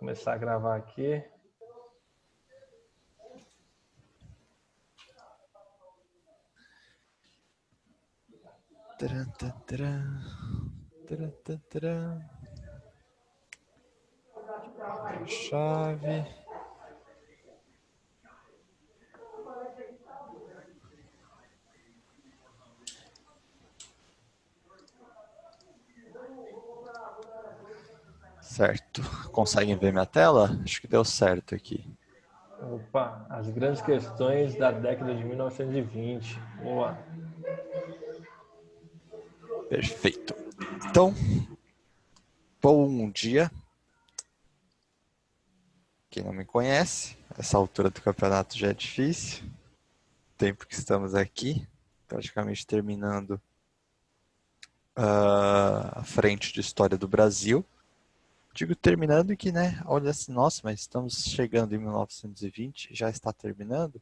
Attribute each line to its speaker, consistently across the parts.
Speaker 1: começar a gravar aqui.
Speaker 2: Chave. Certo. Conseguem ver minha tela? Acho que deu certo aqui.
Speaker 1: Opa, as grandes questões da década de 1920. Boa.
Speaker 2: Perfeito. Então, bom dia. Quem não me conhece, essa altura do campeonato já é difícil. O tempo que estamos aqui, praticamente terminando a frente de história do Brasil. Digo terminando que, né, olha assim, nossa, mas estamos chegando em 1920, já está terminando?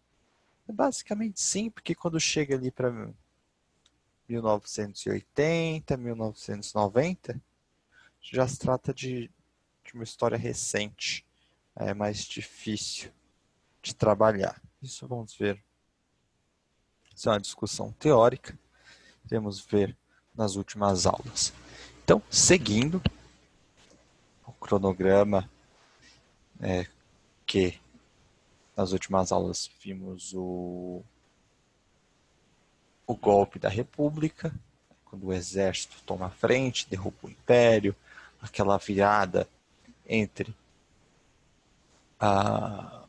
Speaker 2: Basicamente sim, porque quando chega ali para 1980, 1990, já se trata de uma história recente, é mais difícil de trabalhar. Isso vamos ver. Isso é uma discussão teórica, vamos ver nas últimas aulas. Então, seguindo o cronograma que nas últimas aulas vimos o golpe da República, quando o exército toma a frente, derruba o império, aquela virada entre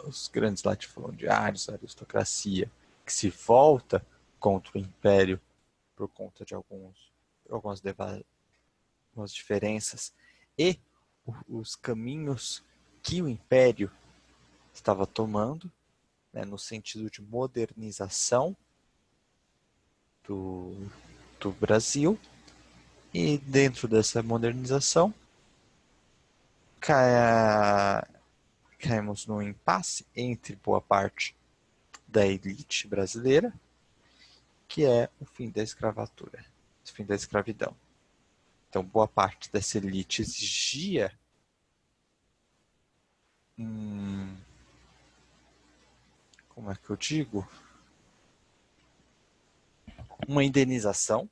Speaker 2: os grandes latifundiários, a aristocracia, que se volta contra o império por conta de algumas diferenças, e os caminhos que o império estava tomando, né, no sentido de modernização do Brasil, e dentro dessa modernização caímos num impasse entre boa parte da elite brasileira, que é o fim da escravatura, o fim da escravidão. Então, boa parte dessa elite exigia como é que eu digo? Uma indenização,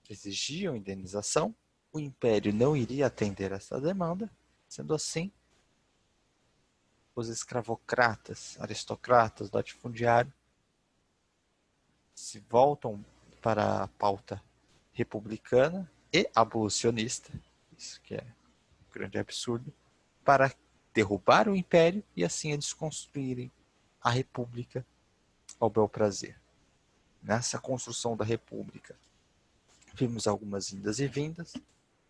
Speaker 2: exigiam indenização, o império não iria atender essa demanda, sendo assim, os escravocratas, aristocratas, latifundiários, se voltam para a pauta republicana e abolicionista, isso que é um grande absurdo, para derrubar o império e assim eles construírem a república ao bel prazer. Nessa construção da república, vimos algumas indas e vindas,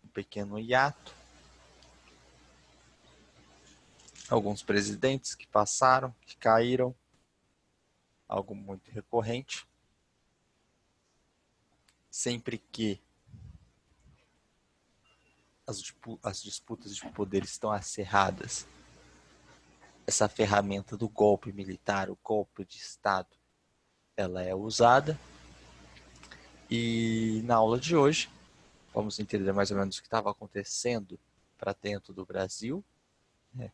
Speaker 2: um pequeno hiato, alguns presidentes que passaram, que caíram, algo muito recorrente. Sempre que as disputas de poder estão acirradas, essa ferramenta do golpe militar, o golpe de Estado, ela é usada. E na aula de hoje, vamos entender mais ou menos o que estava acontecendo para dentro do Brasil, né,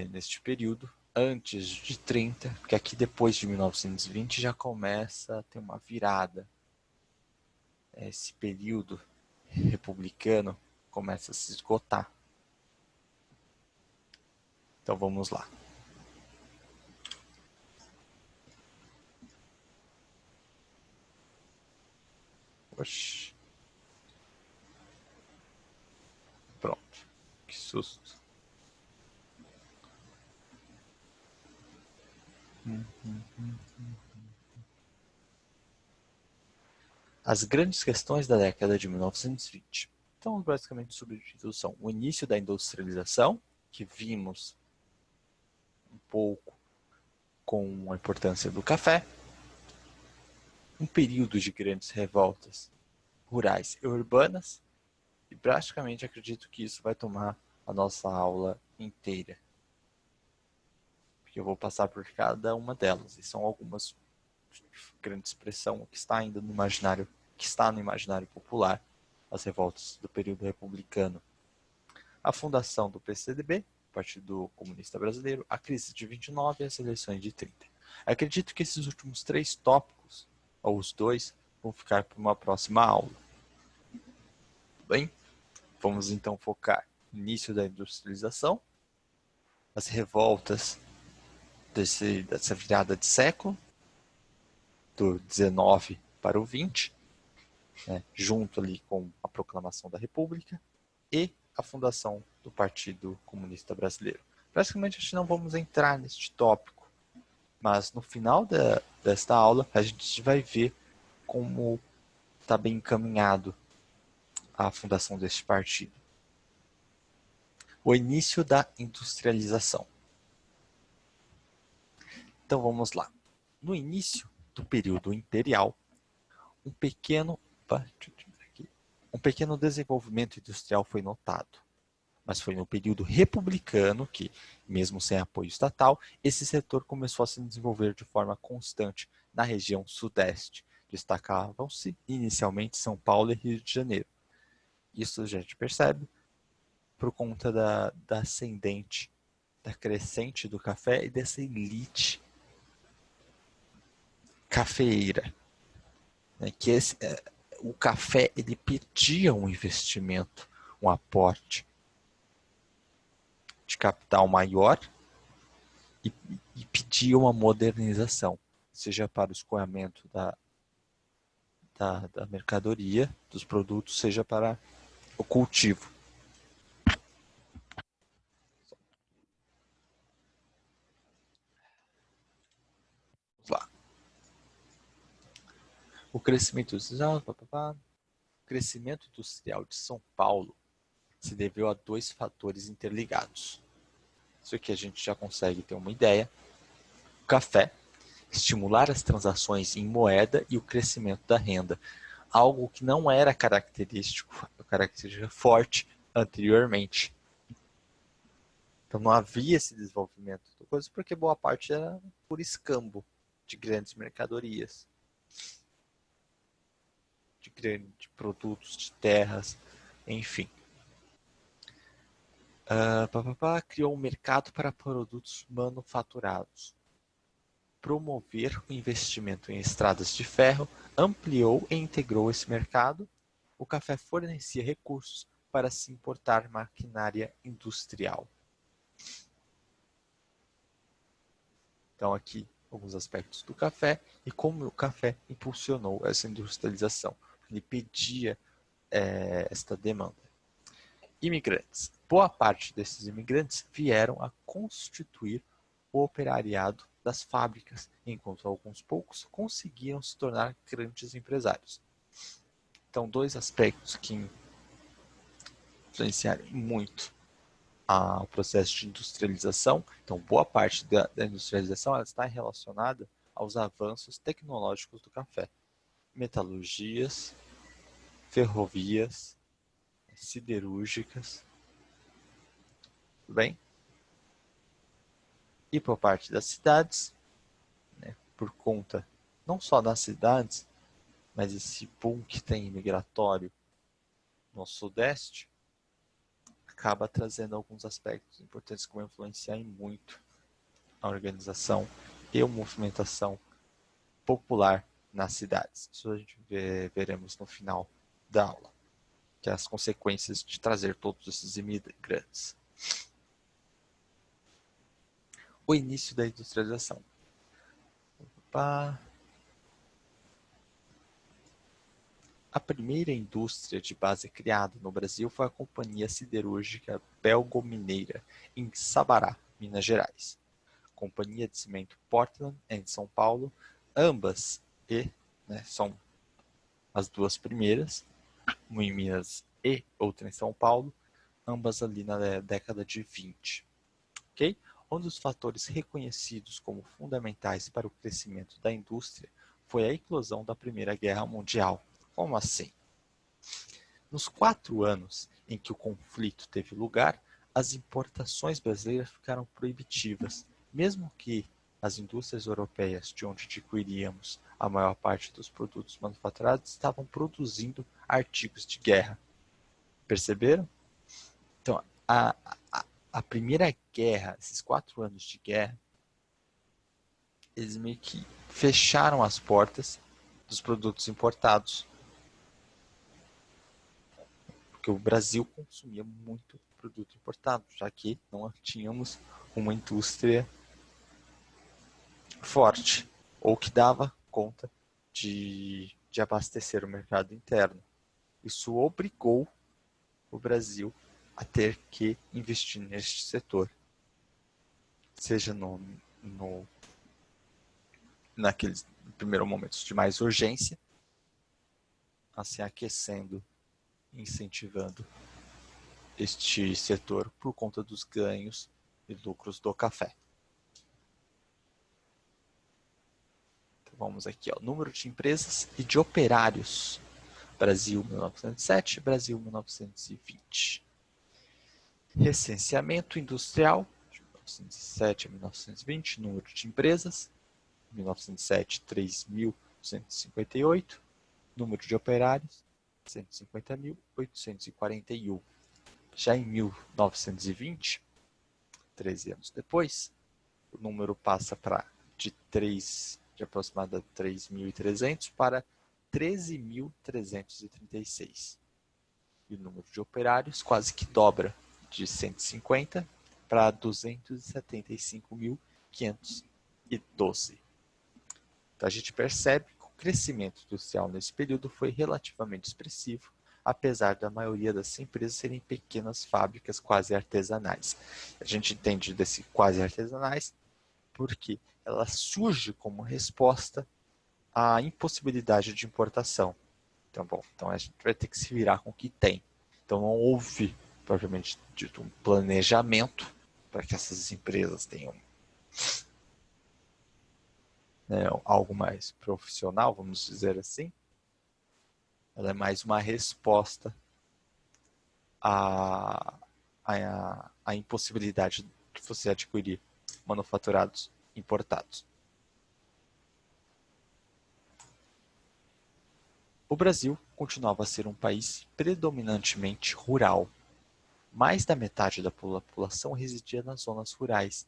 Speaker 2: neste período, antes de 30, porque aqui depois de 1920 já começa a ter uma virada. Esse período republicano começa a se esgotar. Então vamos lá. Oxi. Pronto. Que susto. As grandes questões da década de 1920. Então, basicamente, sobre o título são o início da industrialização, que vimos um pouco com a importância do café, um período de grandes revoltas rurais e urbanas, e praticamente acredito que isso vai tomar a nossa aula inteira, porque eu vou passar por cada uma delas, e são algumas de grande expressão que está ainda no imaginário, que está no imaginário popular, as revoltas do período republicano. a fundação do PCdoB, Partido Comunista Brasileiro, a crise de 29 e as eleições de 30. Acredito que esses últimos 3 tópicos, ou os 2, vão ficar para uma próxima aula. Bem, vamos então focar no início da industrialização, as revoltas dessa virada de século, do 19 para o 20, né, junto ali com a proclamação da República e a fundação do Partido Comunista Brasileiro. Praticamente a gente não vamos entrar neste tópico, mas no final desta aula a gente vai ver como está bem encaminhado a fundação deste partido. O início da industrialização. Então vamos lá. No início do período imperial, um pequeno desenvolvimento industrial foi notado. Mas foi no período republicano que, mesmo sem apoio estatal, esse setor começou a se desenvolver de forma constante na região sudeste. Destacavam-se inicialmente São Paulo e Rio de Janeiro. Isso a gente percebe por conta da ascendente, da crescente do café e dessa elite cafeeira. Né? Que o café ele pedia um investimento, um aporte de capital maior e pedia uma modernização, seja para o escoamento da mercadoria, dos produtos, seja para o cultivo. Vamos lá. O crescimento industrial de São Paulo se deveu a 2 fatores interligados. Isso aqui a gente já consegue ter uma ideia. O café, estimular as transações em moeda e o crescimento da renda, algo que não era característica forte anteriormente. Então não havia esse desenvolvimento de coisas porque boa parte era por escambo de grandes mercadorias, de produtos, de terras, enfim. Criou um mercado para produtos manufaturados. Promover o investimento em estradas de ferro, ampliou e integrou esse mercado. O café fornecia recursos para se importar maquinária industrial. Então aqui alguns aspectos do café e como o café impulsionou essa industrialização. Ele pedia esta demanda. Imigrantes. Boa parte desses imigrantes vieram a constituir o operariado das fábricas, enquanto alguns poucos conseguiram se tornar grandes empresários. Então, 2 aspectos que influenciaram muito o processo de industrialização. Então, boa parte da industrialização ela está relacionada aos avanços tecnológicos do café. Metalurgias, ferrovias, siderúrgicas. Tudo bem? E por parte das cidades, né, por conta não só das cidades, mas esse boom que tem migratório no sudeste, acaba trazendo alguns aspectos importantes que vão influenciar muito a organização e a movimentação popular nas cidades. Isso a gente veremos no final da aula, que é as consequências de trazer todos esses imigrantes. O início da industrialização. A primeira indústria de base criada no Brasil foi a Companhia Siderúrgica Belgo-Mineira, em Sabará, Minas Gerais. Companhia de Cimento Portland, em São Paulo, ambas são as 2 primeiras, uma em Minas e outra em São Paulo, ambas ali na década de 20. Okay? Um dos fatores reconhecidos como fundamentais para o crescimento da indústria foi a eclosão da Primeira Guerra Mundial. Como assim? Nos 4 anos em que o conflito teve lugar, as importações brasileiras ficaram proibitivas, mesmo que as indústrias europeias, de onde adquiríamos a maior parte dos produtos manufaturados, estavam produzindo artigos de guerra. Perceberam? Então, a, a primeira guerra, esses 4 anos de guerra, eles meio que fecharam as portas dos produtos importados. Porque o Brasil consumia muito produto importado, já que não tínhamos uma indústria forte, ou que dava conta de abastecer o mercado interno. Isso obrigou o Brasil a ter que investir neste setor, seja naqueles primeiros momentos de mais urgência, assim aquecendo, incentivando este setor por conta dos ganhos e lucros do café. Então, vamos aqui, ó, número de empresas e de operários. Brasil 1907, Brasil 1920. Recenseamento industrial, de 1907 a 1920, número de empresas, 1907, 3.158, número de operários, 150.841. Já em 1920, 13 anos depois, o número passa de aproximadamente 3.300 para 13.336. E o número de operários quase que dobra, de 150 para 275.512. Então a gente percebe que o crescimento industrial nesse período foi relativamente expressivo, apesar da maioria das empresas serem pequenas fábricas quase artesanais. A gente entende desse quase artesanais porque ela surge como resposta à impossibilidade de importação. Então a gente vai ter que se virar com o que tem. Então não houve, propriamente dito, um planejamento para que essas empresas tenham, né, algo mais profissional, vamos dizer assim. Ela é mais uma resposta à impossibilidade de você adquirir manufaturados importados. O Brasil continuava a ser um país predominantemente rural. Mais da metade da população residia nas zonas rurais,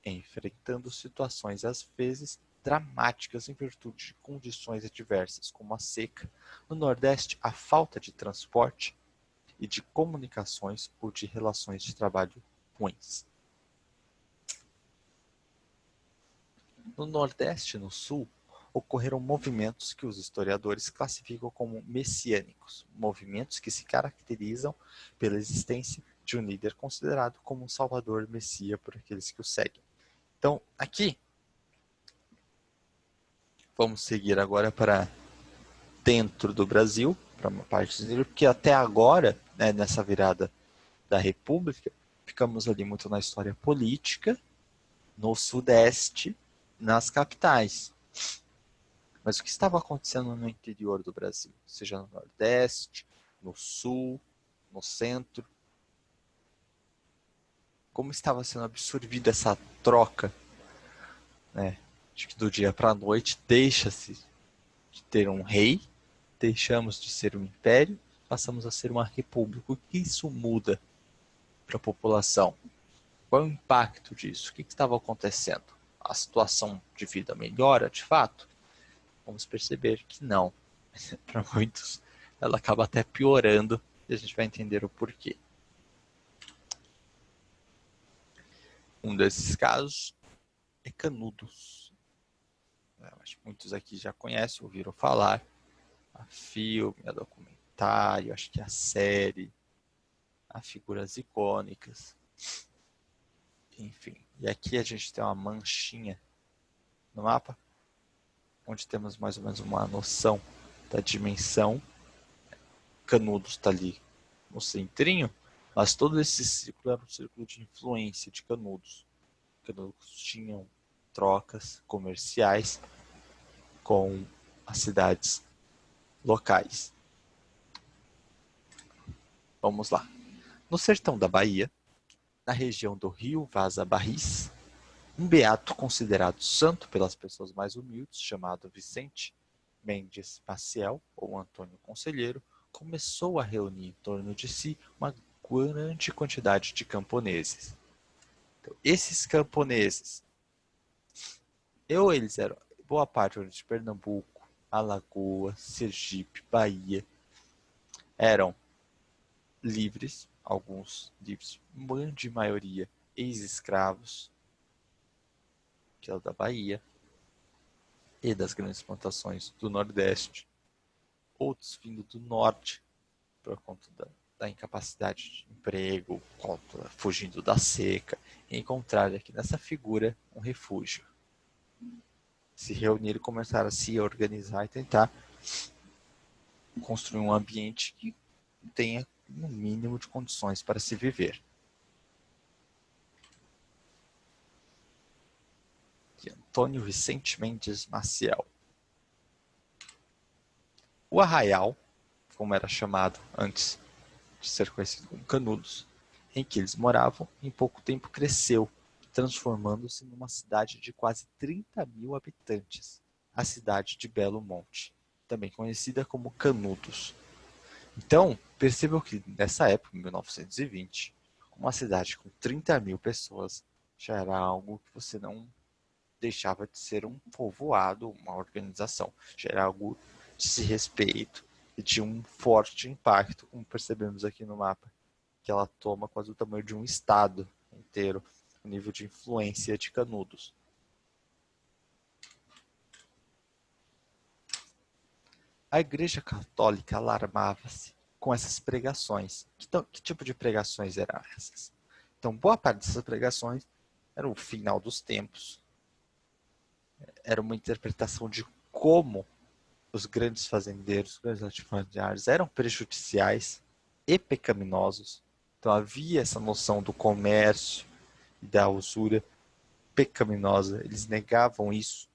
Speaker 2: enfrentando situações às vezes dramáticas em virtude de condições adversas, como a seca, no Nordeste a falta de transporte e de comunicações ou de relações de trabalho ruins. No Nordeste e no Sul, ocorreram movimentos que os historiadores classificam como messiânicos, movimentos que se caracterizam pela existência de um líder considerado como um salvador messias por aqueles que o seguem. Então, aqui, vamos seguir agora para dentro do Brasil, para uma parte do Brasil, porque até agora, né, nessa virada da República, ficamos ali muito na história política, no Sudeste, nas capitais. Mas o que estava acontecendo no interior do Brasil, seja no Nordeste, no Sul, no Centro? Como estava sendo absorvida essa troca, né, de que do dia para a noite deixa-se de ter um rei, deixamos de ser um império, passamos a ser uma república. O que isso muda para a população? Qual é o impacto disso? O que estava acontecendo? A situação de vida melhora, de fato? Vamos perceber que não. Para muitos, ela acaba até piorando e a gente vai entender o porquê. Um desses casos é Canudos. Acho que muitos aqui já conhecem, ouviram falar. A filme, a documentário, acho que a série, a figuras icônicas. Enfim, e aqui a gente tem uma manchinha no mapa, onde temos mais ou menos uma noção da dimensão. Canudos está ali no centrinho, mas todo esse círculo era um círculo de influência de Canudos. Canudos tinham trocas comerciais com as cidades locais. Vamos lá. No sertão da Bahia, na região do rio Vaza Barris, um beato considerado santo pelas pessoas mais humildes, chamado Vicente Mendes Maciel, ou Antônio Conselheiro, começou a reunir em torno de si uma grande quantidade de camponeses. Então, esses camponeses, eles eram, boa parte de Pernambuco, Alagoas, Sergipe, Bahia, eram livres, alguns livres, grande maioria ex-escravos, que é o da Bahia, e das grandes plantações do Nordeste, outros vindo do Norte, por conta da incapacidade de emprego, fugindo da seca, e encontrar aqui nessa figura um refúgio. Se reunir e começar a se organizar e tentar construir um ambiente que tenha um mínimo de condições para se viver. E Antônio Vicente Mendes Maciel. O Arraial, como era chamado antes de ser conhecido como Canudos, em que eles moravam, em pouco tempo cresceu, transformando-se numa cidade de quase 30 mil habitantes, a cidade de Belo Monte, também conhecida como Canudos. Então, percebam que nessa época, em 1920, uma cidade com 30 mil pessoas já era algo que você não deixava de ser um povoado, uma organização, já era algo de respeito e de um forte impacto, como percebemos aqui no mapa, que ela toma quase o tamanho de um estado inteiro, o nível de influência de Canudos. A Igreja Católica alarmava-se com essas pregações. Que tipo de pregações eram essas? Então, boa parte dessas pregações era o final dos tempos. Era uma interpretação de como os grandes fazendeiros, os grandes latifundiários eram prejudiciais e pecaminosos. Então havia essa noção do comércio e da usura pecaminosa. Eles negavam isso,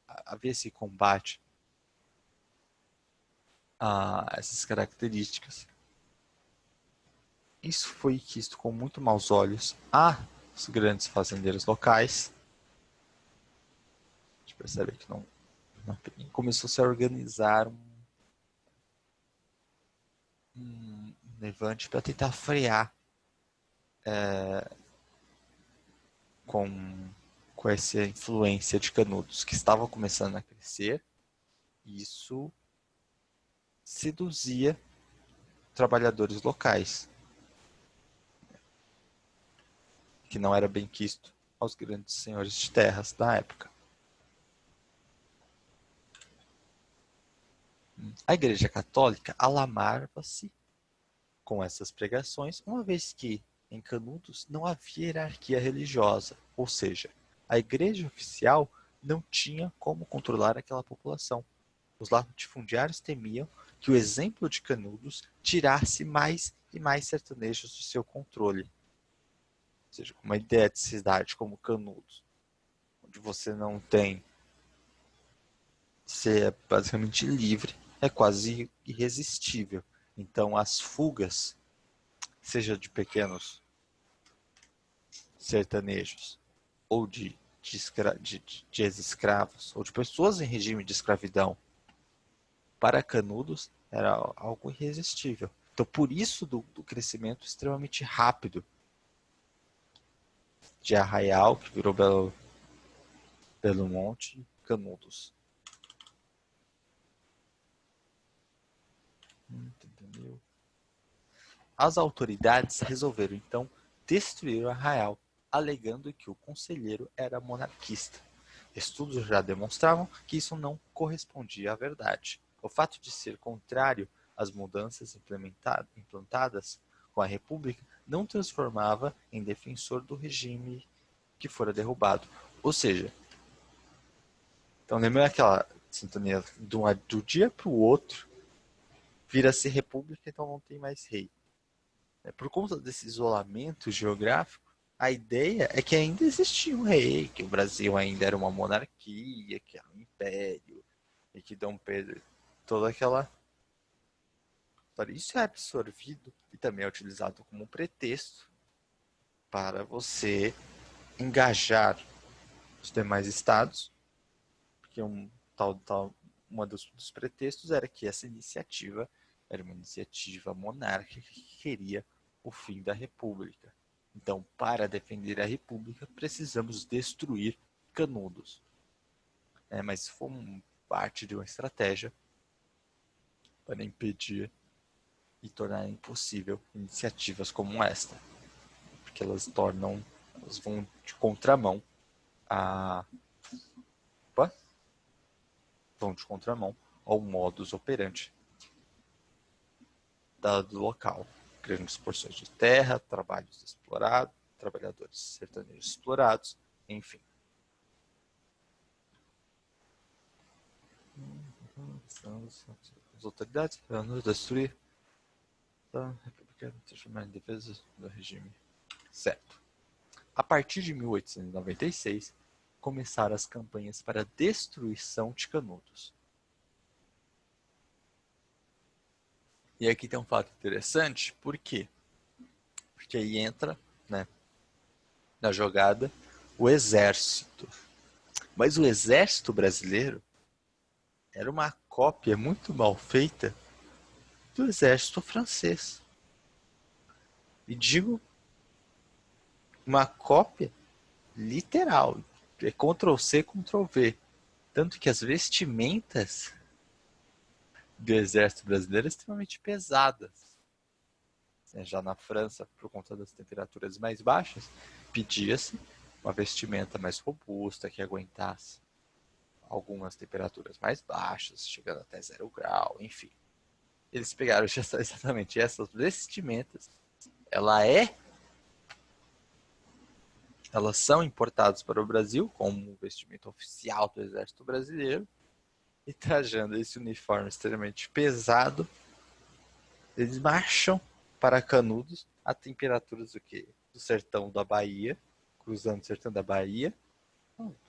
Speaker 2: havia esse combate a essas características. Isso foi visto com muito maus olhos aos grandes fazendeiros locais. A gente percebe que não começou -se a organizar um levante para tentar frear com essa influência de Canudos, que estava começando a crescer. E isso seduzia trabalhadores locais, que não era bem quisto aos grandes senhores de terras da época. A Igreja Católica alarmava-se com essas pregações, uma vez que em Canudos não havia hierarquia religiosa, ou seja, a igreja oficial não tinha como controlar aquela população. Os latifundiários temiam que o exemplo de Canudos tirasse mais e mais sertanejos de seu controle. Ou seja, uma ideia de cidade como Canudos, onde você não tem, você é basicamente livre, é quase irresistível. Então as fugas, seja de pequenos sertanejos ou de ex-escravos ou de pessoas em regime de escravidão para Canudos, era algo irresistível. Então, por isso do crescimento extremamente rápido de Arraial, que virou Belo Monte, e Canudos. Entendeu? As autoridades resolveram, então, destruir o Arraial, alegando que o conselheiro era monarquista. Estudos já demonstravam que isso não correspondia à verdade. O fato de ser contrário às mudanças implantadas com a República não transformava em defensor do regime que fora derrubado. Ou seja, então lembra aquela sintonia do dia para o outro vira-se república, então não tem mais rei. Por conta desse isolamento geográfico, a ideia é que ainda existia um rei, que o Brasil ainda era uma monarquia, que era um império, e que Dom Pedro, toda aquela... Isso é absorvido e também é utilizado como um pretexto para você engajar os demais estados, porque uma dos pretextos era que essa iniciativa Era uma iniciativa monárquica que queria o fim da República. Então, para defender a República, precisamos destruir Canudos. Mas foi parte de uma estratégia para impedir e tornar impossível iniciativas como esta, porque elas vão de contramão ao modus operandi do local. Grandes porções de terra, trabalhos explorados, trabalhadores sertanejos explorados, enfim. As autoridades para nos destruir a República transformar em defesa do regime. Certo. A partir de 1896, começaram as campanhas para a destruição de Canudos. E aqui tem um fato interessante, por quê? Porque aí entra, na jogada o exército. Mas o exército brasileiro era uma cópia muito mal feita do exército francês. E digo uma cópia literal, é Ctrl+C, Ctrl+V. Tanto que as vestimentas do exército brasileiro eram extremamente pesadas. Já na França, por conta das temperaturas mais baixas, pedia-se uma vestimenta mais robusta, que aguentasse algumas temperaturas mais baixas, chegando até 0 grau, enfim. Eles pegaram exatamente essas vestimentas. Elas são importadas para o Brasil como vestimenta oficial do Exército Brasileiro, e trajando esse uniforme extremamente pesado, eles marcham para Canudos a temperaturas do sertão da Bahia, cruzando o sertão da Bahia,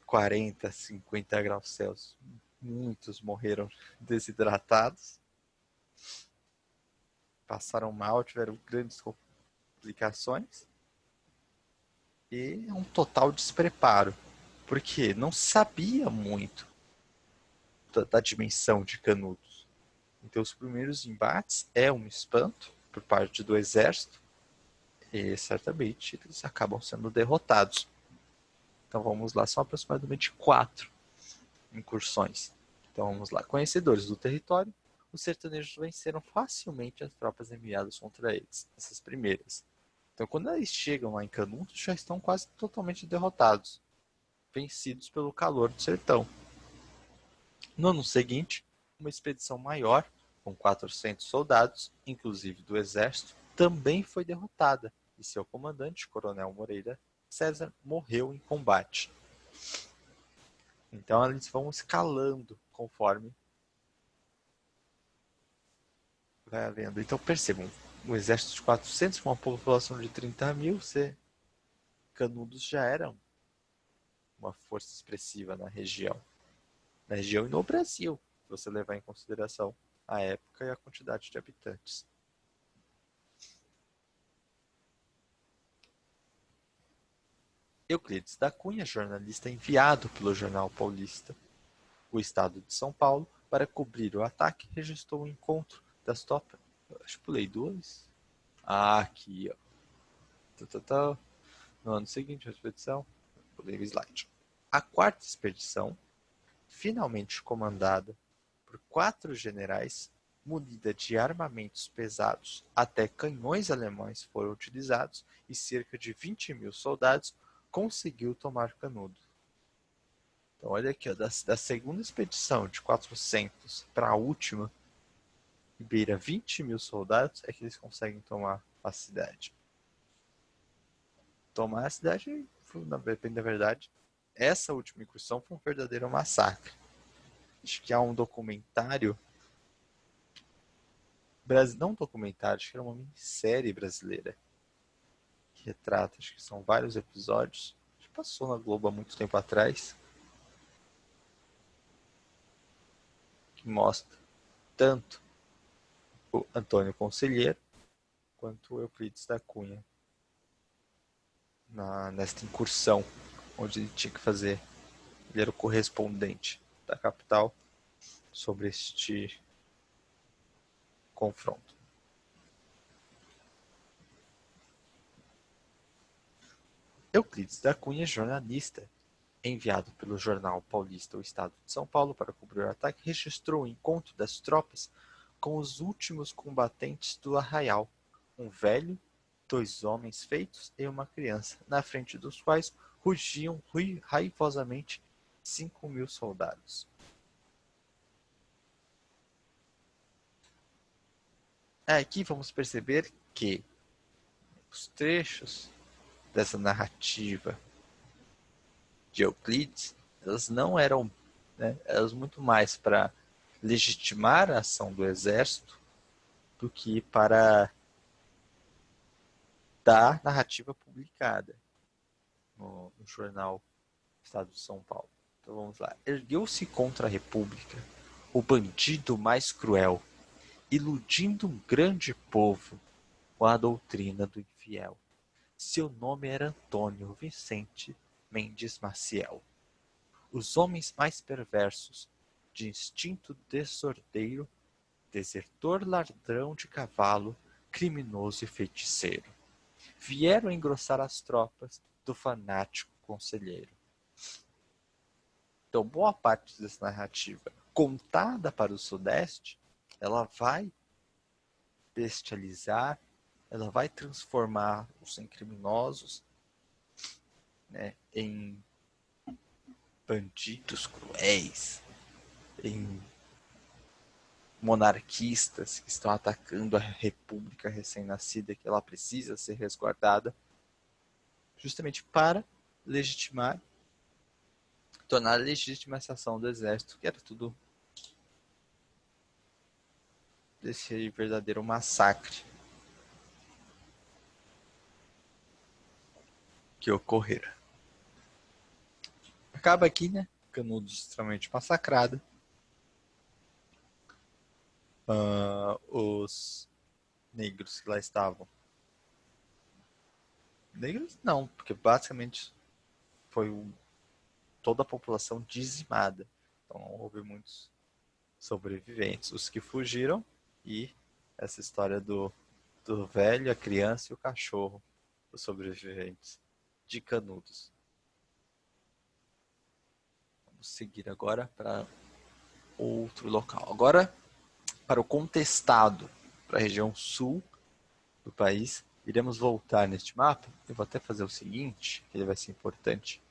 Speaker 2: 40, 50 graus Celsius. Muitos morreram desidratados, passaram mal, tiveram grandes complicações, e um total despreparo, porque não sabia muito da dimensão de Canudos. Então, os primeiros embates é um espanto por parte do exército, e certamente eles acabam sendo derrotados. Então vamos lá, são aproximadamente 4 incursões. Então vamos lá, conhecedores do território, os sertanejos venceram facilmente as tropas enviadas contra eles, essas primeiras. Então quando eles chegam lá em Canudos, já estão quase totalmente derrotados, vencidos pelo calor do sertão. No ano seguinte, uma expedição maior, com 400 soldados, inclusive do exército, também foi derrotada, e seu comandante, Coronel Moreira César, morreu em combate. Então eles vão escalando conforme vai havendo. Então percebam, um exército de 400 com uma população de 30 mil, Canudos já eram uma força expressiva na região e no Brasil, se você levar em consideração a época e a quantidade de habitantes. Euclides da Cunha, jornalista enviado pelo Jornal Paulista, o estado de São Paulo, para cobrir o ataque, registrou o encontro das tropas. Acho que pulei 2. Aqui, ó. No ano seguinte, a expedição, pulei o slide. A quarta expedição, finalmente comandada por 4 generais, munida de armamentos pesados, até canhões alemães foram utilizados e cerca de 20 mil soldados, conseguiu tomar Canudos. Então olha aqui, ó, da segunda expedição de 400 para a última, que beira 20 mil soldados, é que eles conseguem tomar a cidade. Tomar a cidade, na verdade, essa última incursão foi um verdadeiro massacre. Acho que há um documentário, não um documentário, acho que era uma minissérie brasileira, que retrata, acho que são vários episódios, acho que passou na Globo há muito tempo atrás, que mostra tanto o Antônio Conselheiro quanto o Euclides da Cunha nesta incursão, onde ele tinha que fazer, ele era o correspondente da capital sobre este confronto. Euclides da Cunha, jornalista, enviado pelo jornal paulista O Estado de São Paulo para cobrir o ataque, registrou o encontro das tropas com os últimos combatentes do arraial, um velho, 2 homens feitos e uma criança, na frente dos quais rugiam raivosamente 5.000 soldados. Aqui vamos perceber que os trechos dessa narrativa de Euclides, elas não eram, elas muito mais para legitimar a ação do exército do que para dar narrativa publicada no jornal Estado de São Paulo. Então vamos lá. Ergueu-se contra a República o bandido mais cruel, iludindo um grande povo com a doutrina do infiel. Seu nome era Antônio Vicente Mendes Maciel. Os homens mais perversos, de instinto desordeiro, desertor, ladrão de cavalo, criminoso e feiticeiro, vieram engrossar as tropas do fanático conselheiro. Então, boa parte dessa narrativa contada para o Sudeste, ela vai bestializar, ela vai transformar os criminosos, em bandidos cruéis, em monarquistas que estão atacando a república recém-nascida, que ela precisa ser resguardada, justamente para legitimar, tornar legítima essa ação do exército, que era tudo desse verdadeiro massacre que ocorrera. Acaba aqui, Canudos extremamente massacrado. Os negros que lá estavam. Negros não, porque basicamente foi toda a população dizimada. Então não houve muitos sobreviventes. Os que fugiram e essa história do velho, a criança e o cachorro, os sobreviventes de Canudos. Vamos seguir agora para outro local. Agora para o contestado, para a região sul do país. Iremos voltar neste mapa. Eu vou até fazer o seguinte, que ele vai ser importante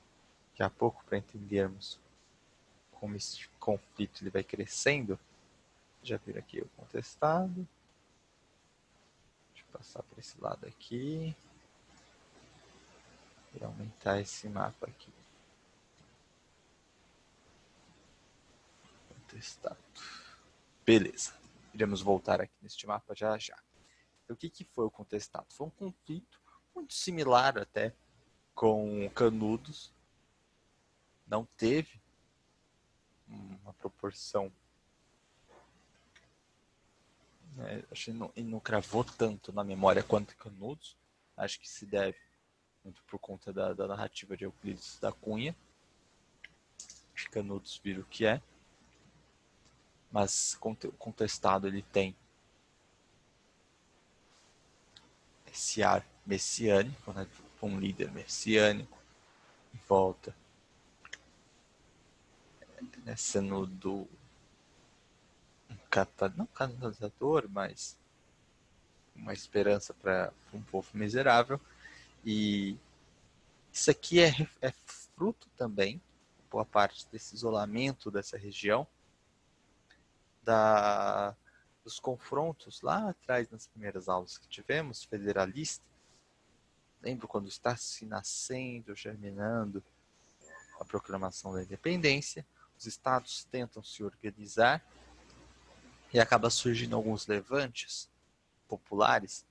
Speaker 2: daqui a pouco para entendermos como esse conflito ele vai crescendo. Já viram aqui o contestado. Deixa eu passar para esse lado aqui e aumentar esse mapa aqui. Contestado. Beleza. Iremos voltar aqui neste mapa já já. Então, o que foi o contestado? Foi um conflito muito similar até com Canudos. Não teve uma proporção, acho que ele não cravou tanto na memória quanto Canudos. Acho que se deve muito por conta da narrativa de Euclides da Cunha. Acho que Canudos vira o que é. Mas o contestado ele tem esse ar messiânico, um líder messiânico em volta, sendo não catalisador, mas uma esperança para um povo miserável. E isso aqui é fruto também, boa parte desse isolamento dessa região, dos confrontos lá atrás nas primeiras aulas que tivemos, federalista. Lembro quando está se nascendo, germinando a proclamação da independência, os estados tentam se organizar e acaba surgindo alguns levantes populares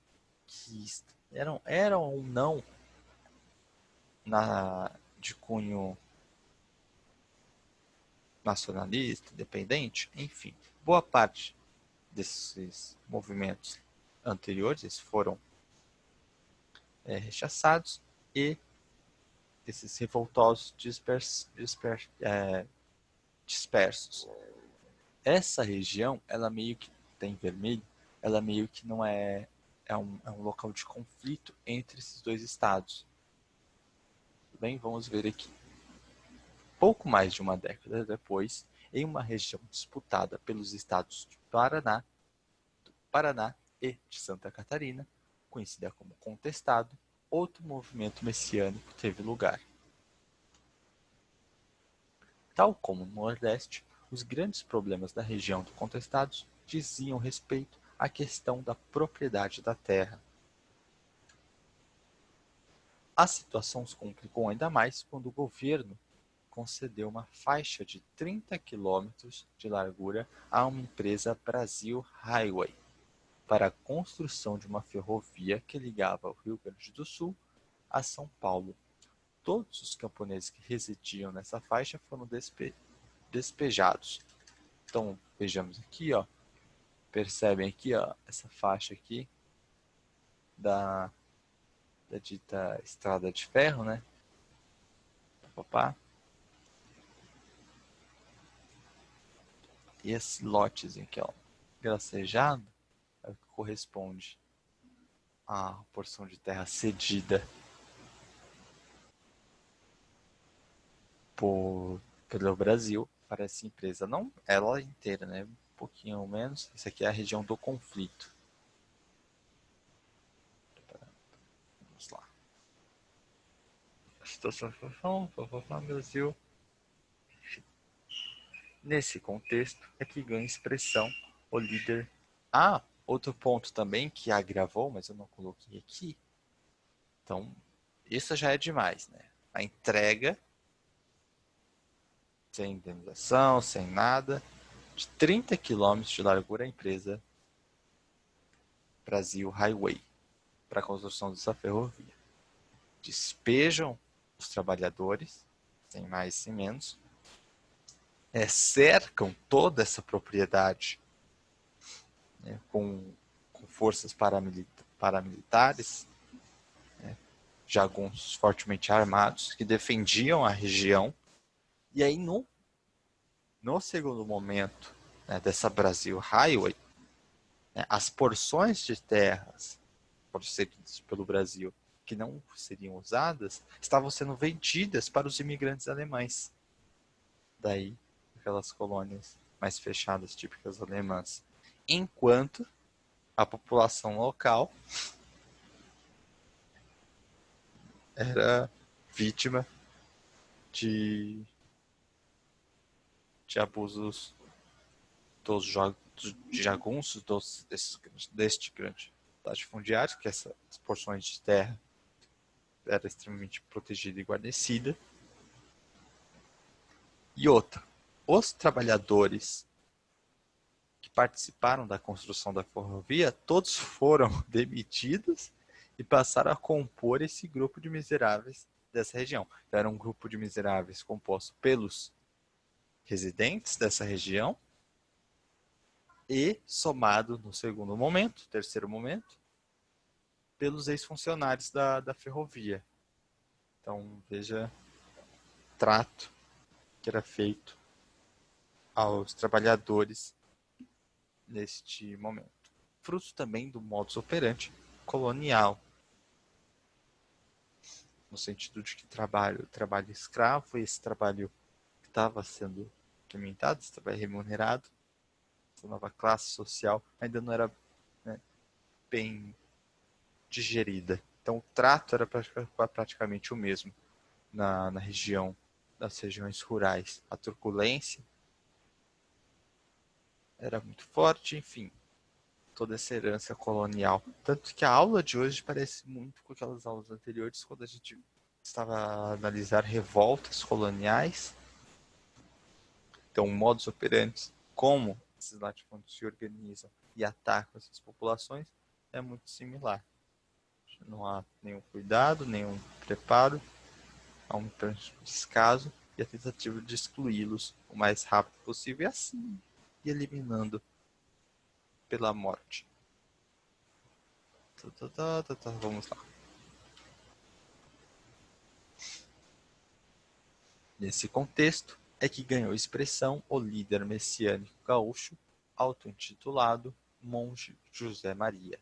Speaker 2: que eram ou não de cunho nacionalista, independente, enfim. Boa parte desses movimentos anteriores foram rechaçados e esses revoltosos dispersos. Essa região, ela meio que tem vermelho, ela meio que não é um local de conflito entre esses dois estados. Tudo bem? Vamos ver aqui. Pouco mais de uma década depois, em uma região disputada pelos estados de Paraná e de Santa Catarina, conhecida como Contestado, outro movimento messiânico teve lugar. Tal como no Nordeste, os grandes problemas da região do Contestado diziam respeito à questão da propriedade da terra. A situação se complicou ainda mais quando o governo concedeu uma faixa de 30 quilômetros de largura a uma empresa Brasil Highway para a construção de uma ferrovia que ligava o Rio Grande do Sul a São Paulo. Todos os camponeses que residiam nessa faixa foram despejados. Então, vejamos aqui, ó, percebem aqui, ó, essa faixa aqui da dita estrada de ferro, né? Opa. E esse lotezinho aqui, ó, gracejado, é o que corresponde à porção de terra cedida pelo Brasil para essa empresa. Não ela inteira, né? Um pouquinho menos. Isso aqui é a região do conflito. Vamos lá. A situação Brasil. Nesse contexto é que ganha expressão o líder. Outro ponto também que agravou, mas eu não coloquei aqui. Então, isso já é demais, né? A entrega sem indenização, sem nada, de 30 quilômetros de largura à empresa Brasil Highway para a construção dessa ferrovia. Despejam os trabalhadores, sem mais sem menos, cercam toda essa propriedade, né, com forças paramilitares, né, jagunços fortemente armados que defendiam a região. E aí no segundo momento, né, dessa Brasil Highway, né, as porções de terras concedidas pelo Brasil que não seriam usadas estavam sendo vendidas para os imigrantes alemães. Daí, aquelas colônias mais fechadas, típicas alemãs. Enquanto a população local era vítima de abusos dos jagunços deste grande latifundiário, que essas porções de terra era extremamente protegida e guarnecida. E outra, os trabalhadores que participaram da construção da ferrovia, todos foram demitidos e passaram a compor esse grupo de miseráveis dessa região. Então, era um grupo de miseráveis composto pelos residentes dessa região e somado no segundo momento, terceiro momento, pelos ex-funcionários da ferrovia. Então, veja o trato que era feito aos trabalhadores neste momento. Fruto também do modus operandi colonial, no sentido de que trabalho escravo, esse trabalho que estava sendo implementado, esse trabalho remunerado, essa nova classe social ainda não era, né, bem digerida. Então o trato era praticamente o mesmo na região, das regiões rurais. A truculência era muito forte, enfim, toda essa herança colonial. Tanto que a aula de hoje parece muito com aquelas aulas anteriores, quando a gente estava a analisar revoltas coloniais. Então, modus operandi, como esses latifúndios se organizam e atacam essas populações, é muito similar. Não há nenhum cuidado, nenhum preparo, há um descaso e a tentativa de excluí-los o mais rápido possível e assim e eliminando pela morte. Vamos lá. Nesse contexto é que ganhou expressão o líder messiânico gaúcho, auto-intitulado monge José Maria.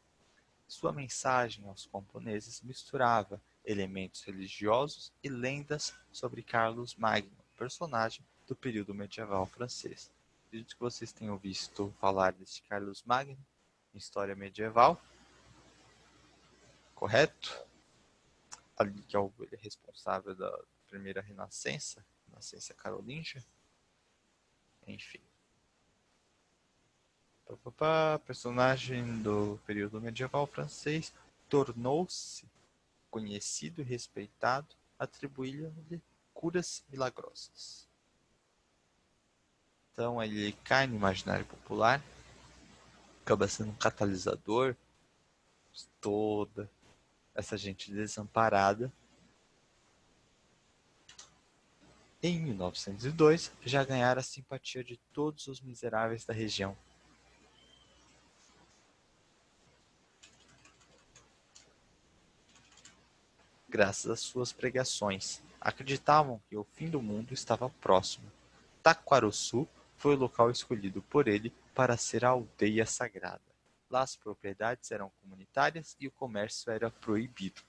Speaker 2: Sua mensagem aos camponeses misturava elementos religiosos e lendas sobre Carlos Magno, personagem do período medieval francês. Acredito que vocês tenham visto falar deste Carlos Magno em história medieval, correto? Ali que ele é responsável da primeira renascença carolíngia. Enfim. Personagem do período medieval francês, tornou-se conhecido e respeitado, atribuindo-lhe curas milagrosas. Então ele cai no imaginário popular, acaba sendo um catalisador de toda essa gente desamparada. Em 1902, já ganhara a simpatia de todos os miseráveis da região. Graças às suas pregações, acreditavam que o fim do mundo estava próximo. Taquarussu foi o local escolhido por ele para ser a aldeia sagrada. Lá as propriedades eram comunitárias e o comércio era proibido.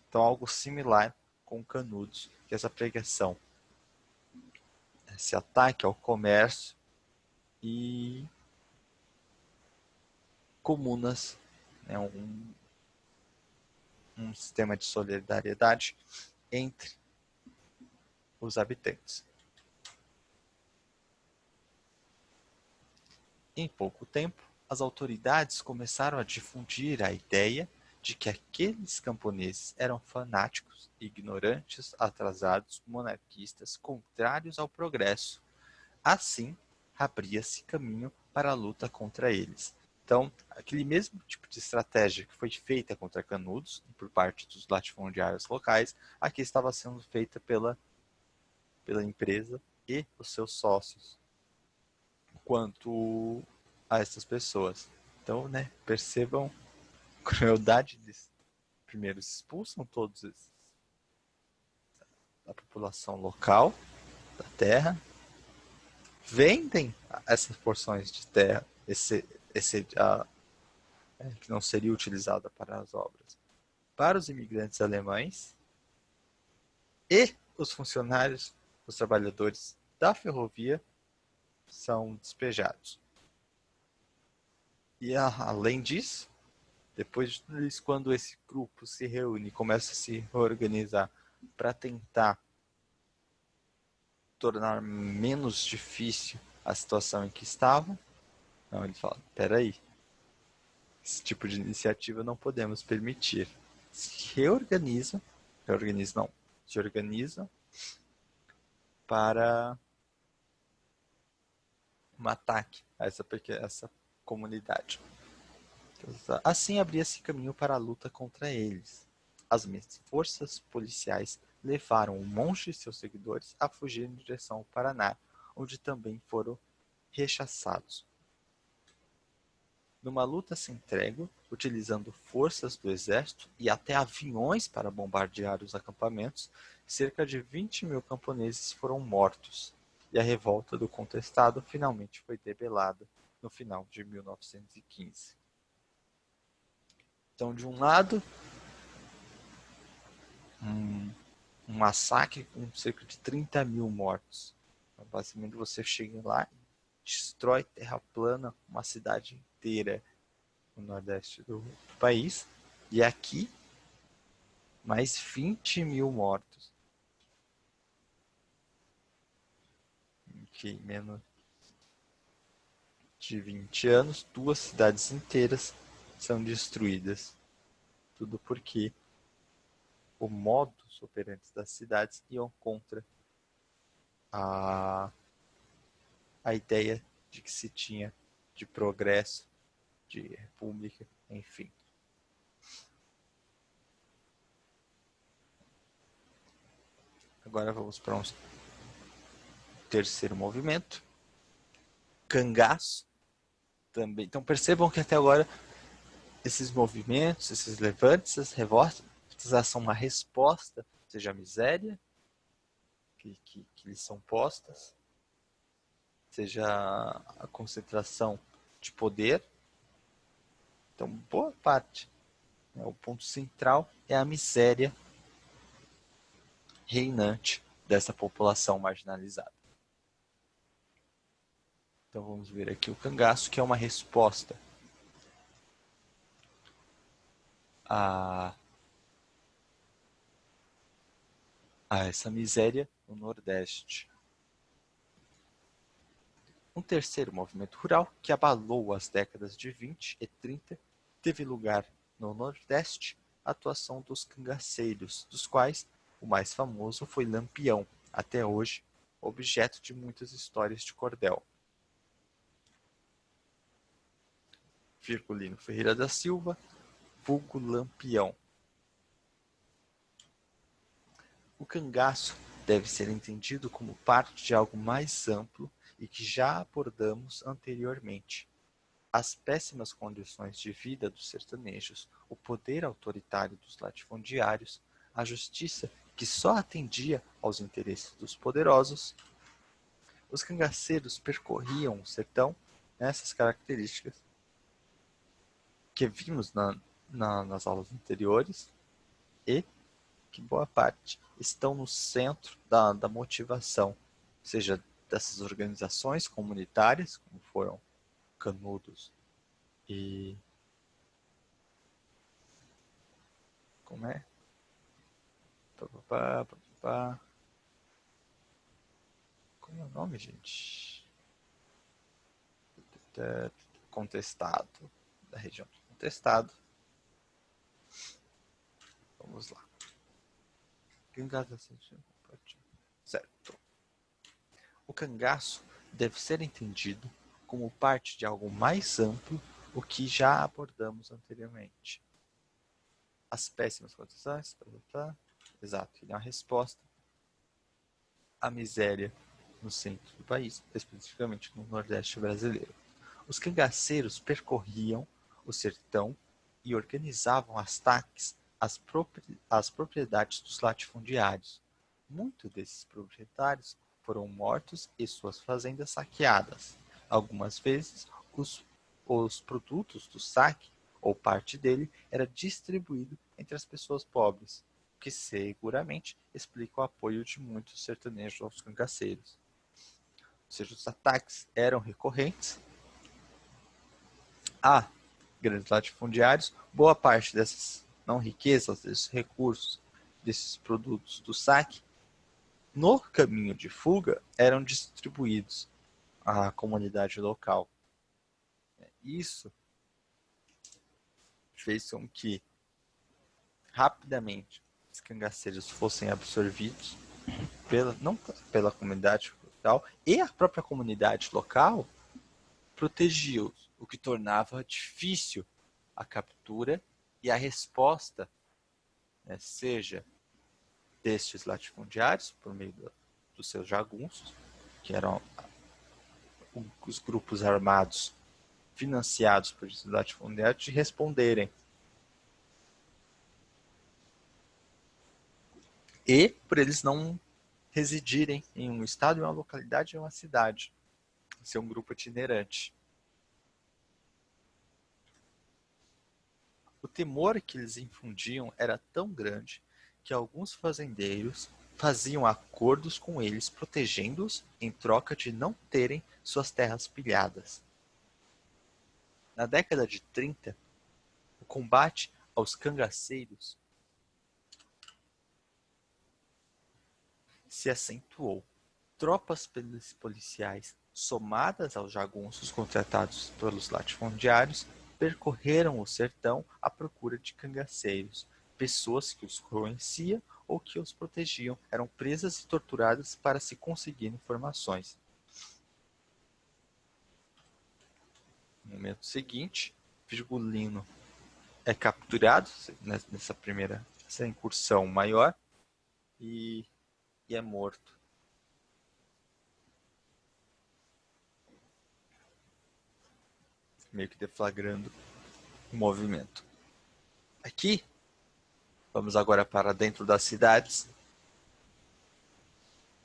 Speaker 2: Então algo similar com Canudos, que essa pregação, esse ataque ao comércio e comunas, né, um sistema de solidariedade entre os habitantes. Em pouco tempo, as autoridades começaram a difundir a ideia de que aqueles camponeses eram fanáticos, ignorantes, atrasados, monarquistas, contrários ao progresso. Assim, abria-se caminho para a luta contra eles. Então, aquele mesmo tipo de estratégia que foi feita contra Canudos, por parte dos latifundiários locais, aqui estava sendo feita pela empresa e os seus sócios, quanto a essas pessoas. Então, né, percebam a crueldade deles. Primeiro, expulsam todos a população local da terra, vendem essas porções de terra, que não seria utilizada para as obras, para os imigrantes alemães e os funcionários, os trabalhadores da ferrovia são despejados. E além disso, depois, quando esse grupo se reúne e começa a se reorganizar para tentar tornar menos difícil a situação em que estavam, não, ele fala, peraí, esse tipo de iniciativa não podemos permitir. Se organizam para um ataque a essa comunidade. Assim abria-se caminho para a luta contra eles. As mesmas forças policiais levaram o monge e seus seguidores a fugir em direção ao Paraná, onde também foram rechaçados. Numa luta sem trégua, utilizando forças do exército e até aviões para bombardear os acampamentos, cerca de 20.000 camponeses foram mortos, e a revolta do contestado finalmente foi debelada no final de 1915. Então, de um lado, um massacre com cerca de 30.000 mortos. Então, basicamente, você chega lá e destrói, terra plana, uma cidade inteira no nordeste do país. E aqui, mais 20.000 mortos. Em menos de 20 anos, 2 cidades inteiras são destruídas. Tudo porque o modus operandi das cidades iam contra a ideia de que se tinha de progresso, de república, enfim. Agora vamos para um terceiro movimento. Cangaço. Também. Então percebam que até agora esses movimentos, esses levantes, essas revoltas são uma resposta, seja a miséria que lhes são postas, seja a concentração de poder Então, boa parte, né, o ponto central é a miséria reinante dessa população marginalizada. Então vamos ver aqui o cangaço, que é uma resposta a essa miséria no Nordeste. Um terceiro movimento rural, que abalou as décadas de 20 e 30, teve lugar no Nordeste a atuação dos cangaceiros, dos quais o mais famoso foi Lampião, até hoje objeto de muitas histórias de cordel. Virgulino Ferreira da Silva, vulgo Lampião. O cangaço deve ser entendido como parte de algo mais amplo e que já abordamos anteriormente. As péssimas condições de vida dos sertanejos, o poder autoritário dos latifundiários, a justiça que só atendia aos interesses dos poderosos. Os cangaceiros percorriam o sertão nessas características que vimos nas aulas anteriores e que boa parte estão no centro da motivação, seja dessas organizações comunitárias, como foram Canudos e... como é? Como é o nome, gente? Contestado. Da região do Contestado. Vamos lá. Certo. O cangaço deve ser entendido como parte de algo mais amplo, o que já abordamos anteriormente. As péssimas condições, exato, ele é uma resposta à miséria no centro do país, especificamente no Nordeste brasileiro. Os cangaceiros percorriam o sertão e organizavam ataques às propriedades dos latifundiários. Muitos desses proprietários foram mortos e suas fazendas saqueadas. Algumas vezes, os produtos do saque, ou parte dele, era distribuído entre as pessoas pobres, o que seguramente explica o apoio de muitos sertanejos aos cangaceiros. Ou seja, os ataques eram recorrentes a grandes latifundiários. Boa parte dessas não riquezas, desses recursos, desses produtos do saque, no caminho de fuga, eram distribuídos à comunidade local. Isso fez com que rapidamente os cangaceiros fossem absorvidos não pela comunidade local, e a própria comunidade local protegia-os, o que tornava difícil a captura e a resposta, né, seja destes latifundiários, por meio dos seus jagunços, que eram os grupos armados financiados por esses latifundiários, de responderem. E por eles não residirem em um estado, em uma localidade, em uma cidade. Ser um grupo itinerante. O temor que eles infundiam era tão grande que alguns fazendeiros faziam acordos com eles, protegendo-os em troca de não terem suas terras pilhadas. Na década de 30, o combate aos cangaceiros se acentuou. Tropas policiais, somadas aos jagunços contratados pelos latifundiários, percorreram o sertão à procura de cangaceiros. Pessoas que os conheciam ou que os protegiam eram presas e torturadas para se conseguir informações. No momento seguinte, Virgulino é capturado nessa primeira incursão maior e é morto. Meio que deflagrando o movimento. Aqui, vamos agora para dentro das cidades.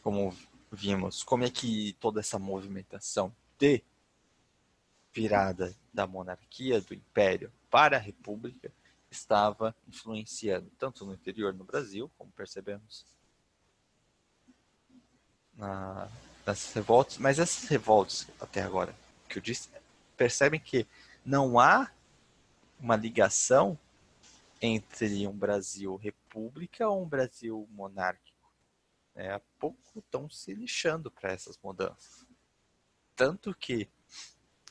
Speaker 2: Como vimos, como é que toda essa movimentação de virada da monarquia, do império, para a República estava influenciando tanto no interior no Brasil, como percebemos nessas revoltas, mas essas revoltas até agora que eu disse, percebem que não há uma ligação entre um Brasil república ou um Brasil monárquico. Há pouco estão se lixando para essas mudanças. Tanto que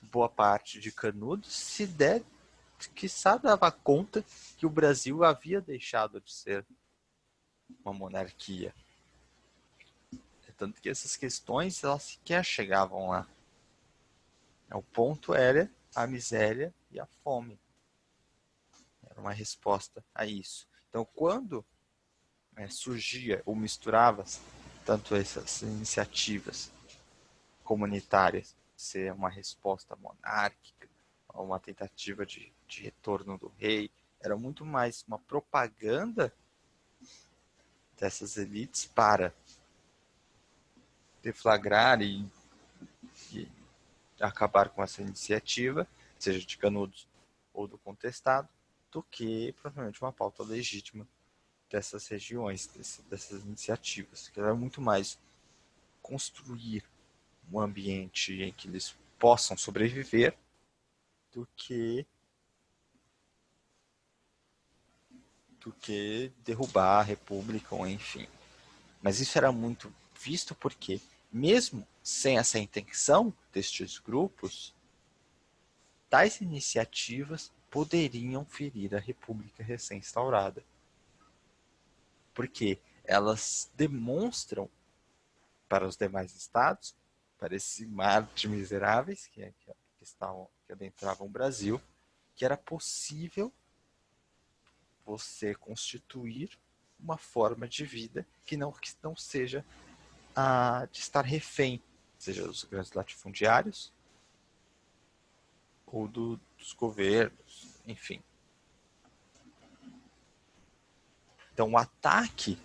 Speaker 2: boa parte de Canudos quiçá dava conta que o Brasil havia deixado de ser uma monarquia. Tanto que essas questões, elas sequer chegavam lá. O ponto era a miséria e a fome. Era uma resposta a isso. Então, quando surgia ou misturava tanto essas iniciativas comunitárias, ser uma resposta monárquica, uma tentativa de retorno do rei, era muito mais uma propaganda dessas elites para deflagrar e acabar com essa iniciativa, seja de Canudos ou do contestado, do que provavelmente uma pauta legítima dessas regiões, dessas iniciativas, que era muito mais construir um ambiente em que eles possam sobreviver do que derrubar a república, ou enfim. Mas isso era muito visto porque, mesmo sem essa intenção destes grupos, tais iniciativas poderiam ferir a república recém-instaurada. Porque elas demonstram para os demais estados, para esse mar de miseráveis que adentravam o Brasil, que era possível você constituir uma forma de vida que não seja a de estar refém, seja dos grandes latifundiários ou dos governos, enfim. Então, o ataque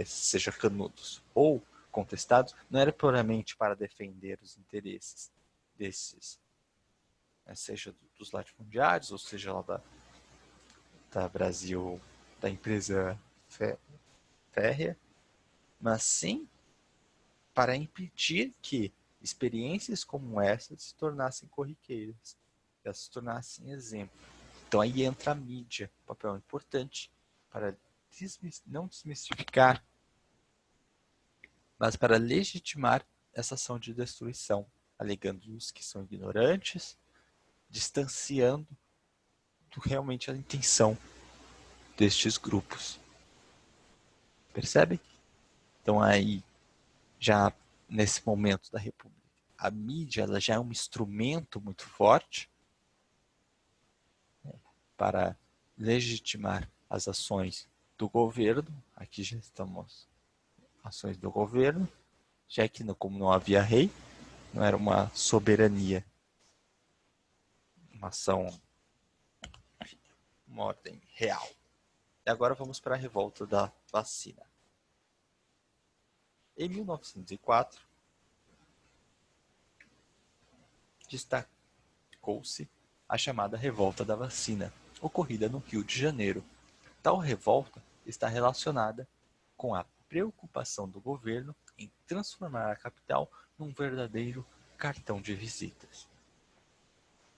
Speaker 2: seja Canudos ou contestados, não era puramente para defender os interesses desses, seja dos latifundiários, ou seja lá da Brasil, da empresa férrea, mas sim para impedir que experiências como essa se tornassem corriqueiras, que elas se tornassem exemplo. Então aí entra a mídia, um papel importante para não desmistificar, mas para legitimar essa ação de destruição, alegando-os que são ignorantes, distanciando realmente a intenção destes grupos. Percebe? Então aí, já nesse momento da República, a mídia ela já é um instrumento muito forte para legitimar as ações do governo. Aqui já estamos ações do governo, já que como não havia rei, não era uma soberania, uma ação, uma ordem real. E agora vamos para a revolta da vacina. Em 1904, destacou-se a chamada Revolta da Vacina, ocorrida no Rio de Janeiro. Tal revolta está relacionada com a preocupação do governo em transformar a capital num verdadeiro cartão de visitas.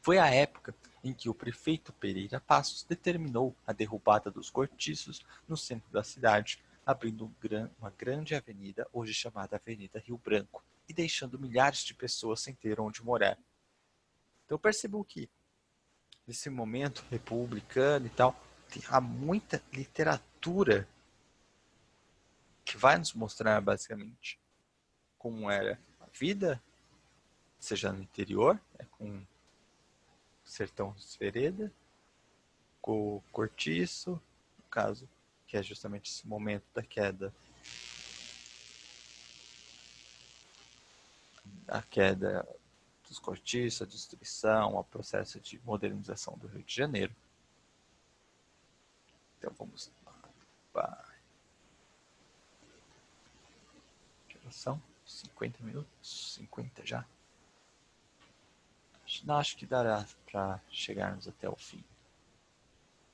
Speaker 2: Foi a época em que o prefeito Pereira Passos determinou a derrubada dos cortiços no centro da cidade, abrindo uma grande avenida, hoje chamada Avenida Rio Branco, e deixando milhares de pessoas sem ter onde morar. Então percebam que, nesse momento republicano e tal, há muita literatura que vai nos mostrar basicamente como era a vida, seja no interior, com sertão desvereda, com o cortiço, no caso, que é justamente esse momento da queda, dos cortiços, a destruição, o processo de modernização do Rio de Janeiro. Então vamos lá. Que horas são? 50 minutos? 50 já? Não, acho que dará para chegarmos até o fim.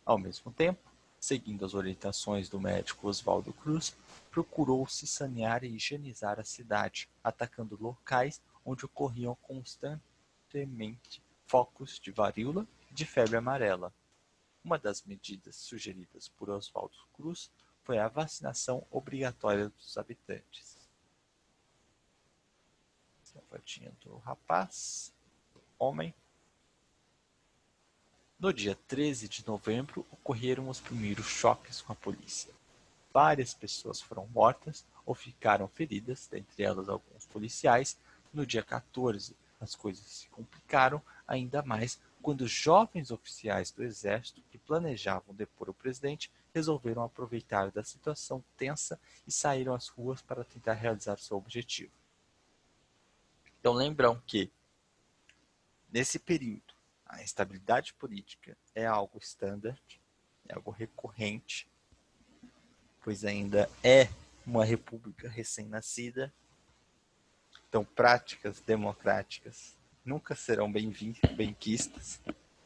Speaker 2: Ao mesmo tempo, seguindo as orientações do médico Oswaldo Cruz, procurou-se sanear e higienizar a cidade, atacando locais onde ocorriam constantemente focos de varíola e de febre amarela. Uma das medidas sugeridas por Oswaldo Cruz foi a vacinação obrigatória dos habitantes. Essa é a fotinha do rapaz, homem. No dia 13 de novembro, ocorreram os primeiros choques com a polícia. Várias pessoas foram mortas ou ficaram feridas, dentre elas alguns policiais. No dia 14, as coisas se complicaram ainda mais quando jovens oficiais do exército que planejavam depor o presidente resolveram aproveitar da situação tensa e saíram às ruas para tentar realizar seu objetivo. Então lembram que, nesse período, a instabilidade política é algo standard, é algo recorrente, pois ainda é uma república recém-nascida. Então, práticas democráticas nunca serão bem-quistas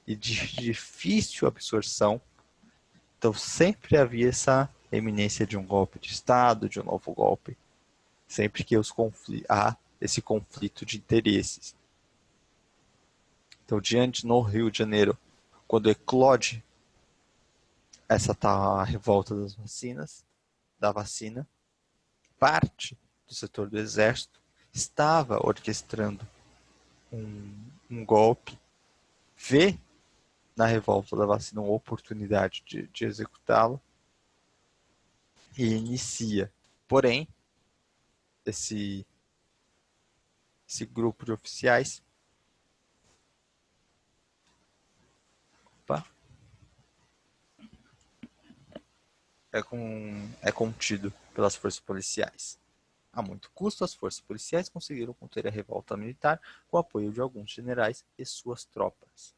Speaker 2: e de difícil absorção. Então, sempre havia essa eminência de um golpe de Estado, de um novo golpe, sempre que há esse conflito de interesses. Então, diante no Rio de Janeiro, quando eclode essa tal revolta das vacinas, da vacina, parte do setor do exército estava orquestrando um golpe, vê na revolta da vacina uma oportunidade de executá-lo e inicia. Porém, esse grupo de oficiais é contido pelas forças policiais. A muito custo, as forças policiais conseguiram conter a revolta militar com o apoio de alguns generais e suas tropas.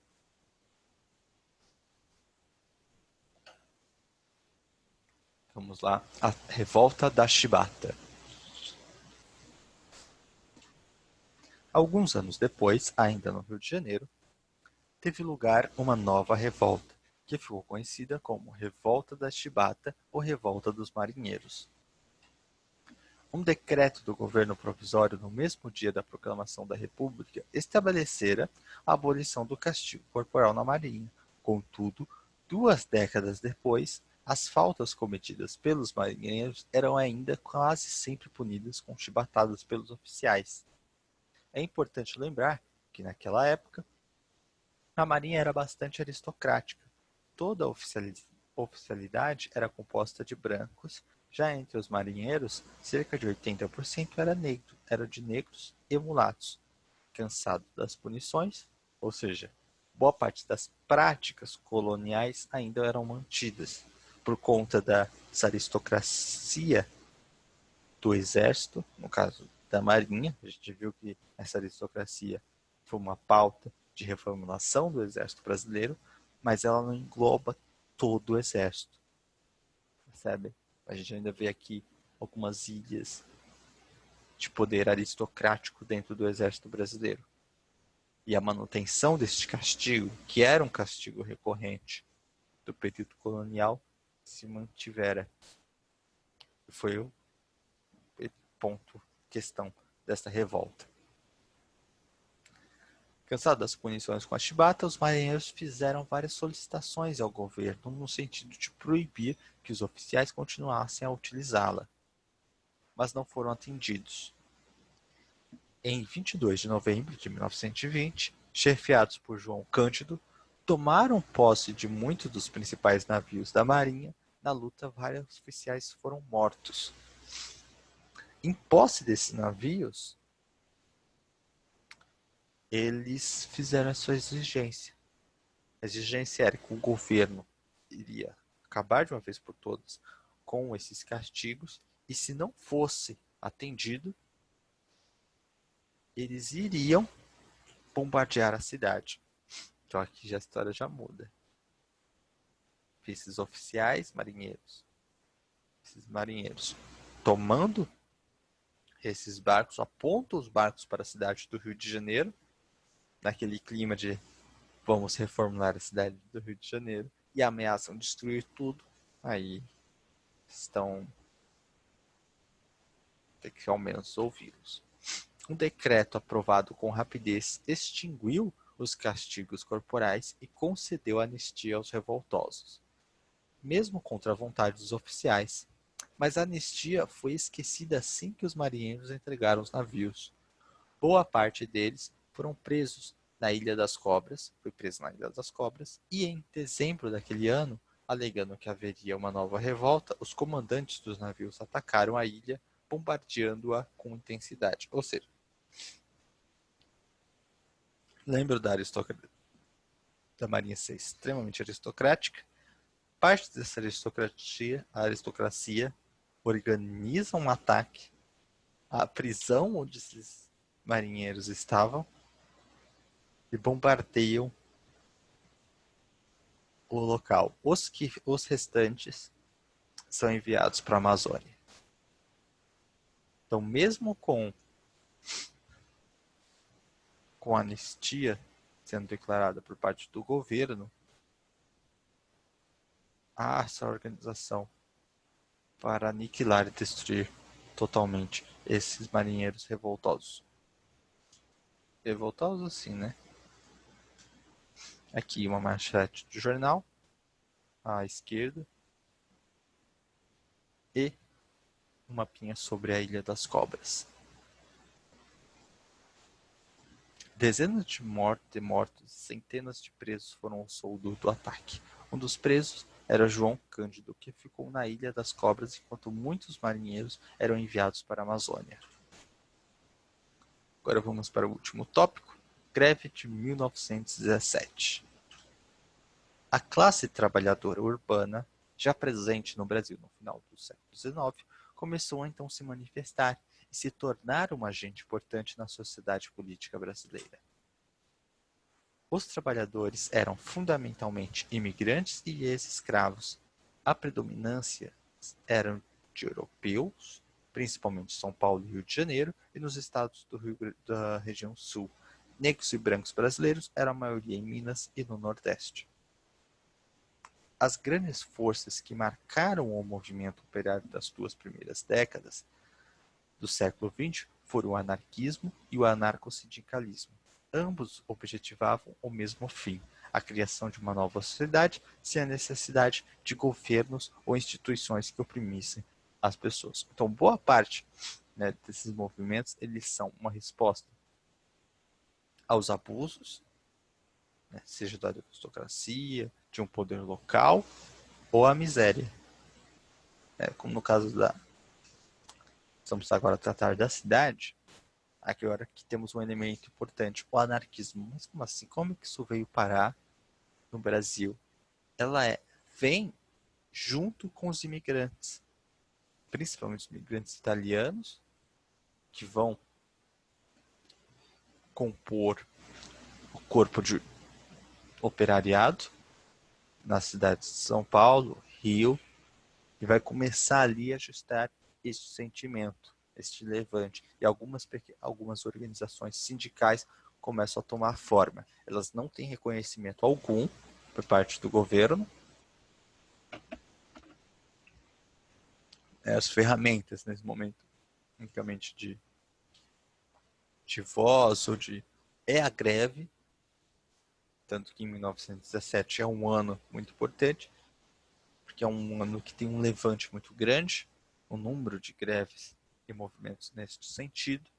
Speaker 2: Vamos lá, a revolta da Chibata. Alguns anos depois, ainda no Rio de Janeiro, teve lugar uma nova revolta, que ficou conhecida como Revolta da Chibata ou Revolta dos Marinheiros. Um decreto do governo provisório no mesmo dia da proclamação da República estabelecera a abolição do castigo corporal na Marinha. Contudo, 2 décadas depois, as faltas cometidas pelos marinheiros eram ainda quase sempre punidas com chibatadas pelos oficiais. É importante lembrar que, naquela época, a Marinha era bastante aristocrática. Toda a oficialidade era composta de brancos. Já entre os marinheiros, cerca de 80% era de negros e mulatos. Cansado das punições, ou seja, boa parte das práticas coloniais ainda eram mantidas. Por conta dessa aristocracia do exército, no caso da marinha, a gente viu que essa aristocracia foi uma pauta de reformulação do exército brasileiro, mas ela não engloba todo o exército. Percebe? A gente ainda vê aqui algumas ilhas de poder aristocrático dentro do exército brasileiro. E a manutenção deste castigo, que era um castigo recorrente do período colonial, se mantivera. Foi o ponto, questão desta revolta. Cansados das punições com a chibata, os marinheiros fizeram várias solicitações ao governo no sentido de proibir que os oficiais continuassem a utilizá-la, mas não foram atendidos. Em 22 de novembro de 1920, chefiados por João Cândido, tomaram posse de muitos dos principais navios da Marinha. Na luta, vários oficiais foram mortos. Em posse desses navios, eles fizeram a sua exigência. A exigência era que o governo iria acabar de uma vez por todas com esses castigos e, se não fosse atendido, eles iriam bombardear a cidade. Então aqui já a história já muda. Esses oficiais marinheiros, esses marinheiros tomando esses barcos, apontam os barcos para a cidade do Rio de Janeiro naquele clima de vamos reformular a cidade do Rio de Janeiro e ameaçam destruir tudo, aí tem que ao menos ouvi-los. Um decreto aprovado com rapidez extinguiu os castigos corporais e concedeu anistia aos revoltosos, mesmo contra a vontade dos oficiais. Mas a anistia foi esquecida assim que os marinheiros entregaram os navios. Boa parte deles foram presos na Ilha das Cobras, e em dezembro daquele ano, alegando que haveria uma nova revolta, os comandantes dos navios atacaram a ilha, bombardeando-a com intensidade. Ou seja, lembro da Marinha ser extremamente aristocrática. Parte dessa aristocracia organiza um ataque à prisão onde esses marinheiros estavam e bombardeiam o local. Os restantes são enviados para a Amazônia. Então, mesmo com a anistia sendo declarada por parte do governo, há essa organização para aniquilar e destruir totalmente esses marinheiros revoltosos. Revoltosos assim, né? Aqui uma manchete do jornal, à esquerda, e um mapinha sobre a Ilha das Cobras. Dezenas de mortos e centenas de presos foram ao soldo do ataque. Um dos presos era João Cândido, que ficou na Ilha das Cobras enquanto muitos marinheiros eram enviados para a Amazônia. Agora vamos para o último tópico, greve de 1917. A classe trabalhadora urbana, já presente no Brasil no final do século XIX, começou a então se manifestar e se tornar um agente importante na sociedade política brasileira. Os trabalhadores eram fundamentalmente imigrantes e ex-escravos. A predominância eram de europeus, principalmente São Paulo e Rio de Janeiro, e nos estados da região sul. Negros e brancos brasileiros eram a maioria em Minas e no Nordeste. As grandes forças que marcaram o movimento operário das duas primeiras décadas do século XX foram o anarquismo e o anarcossindicalismo. Ambos objetivavam o mesmo fim, a criação de uma nova sociedade sem a necessidade de governos ou instituições que oprimissem as pessoas. Então, boa parte, né, desses movimentos eles são uma resposta aos abusos, né, seja da aristocracia, de um poder local, ou à miséria. Como no caso Vamos agora tratar da cidade. Agora que temos um elemento importante, o anarquismo. Mas como assim? Como que isso veio parar no Brasil? Vem junto com os imigrantes, principalmente os imigrantes italianos, que vão compor o corpo de operariado nas cidades de São Paulo, Rio, e vai começar ali a ajustar esse sentimento, este levante. E algumas organizações sindicais começam a tomar forma. Elas não têm reconhecimento algum por parte do governo. As ferramentas nesse momento, unicamente de voz ou é a greve, tanto que em 1917 é um ano muito importante, porque é um ano que tem um levante muito grande, o número de greves e movimentos neste sentido.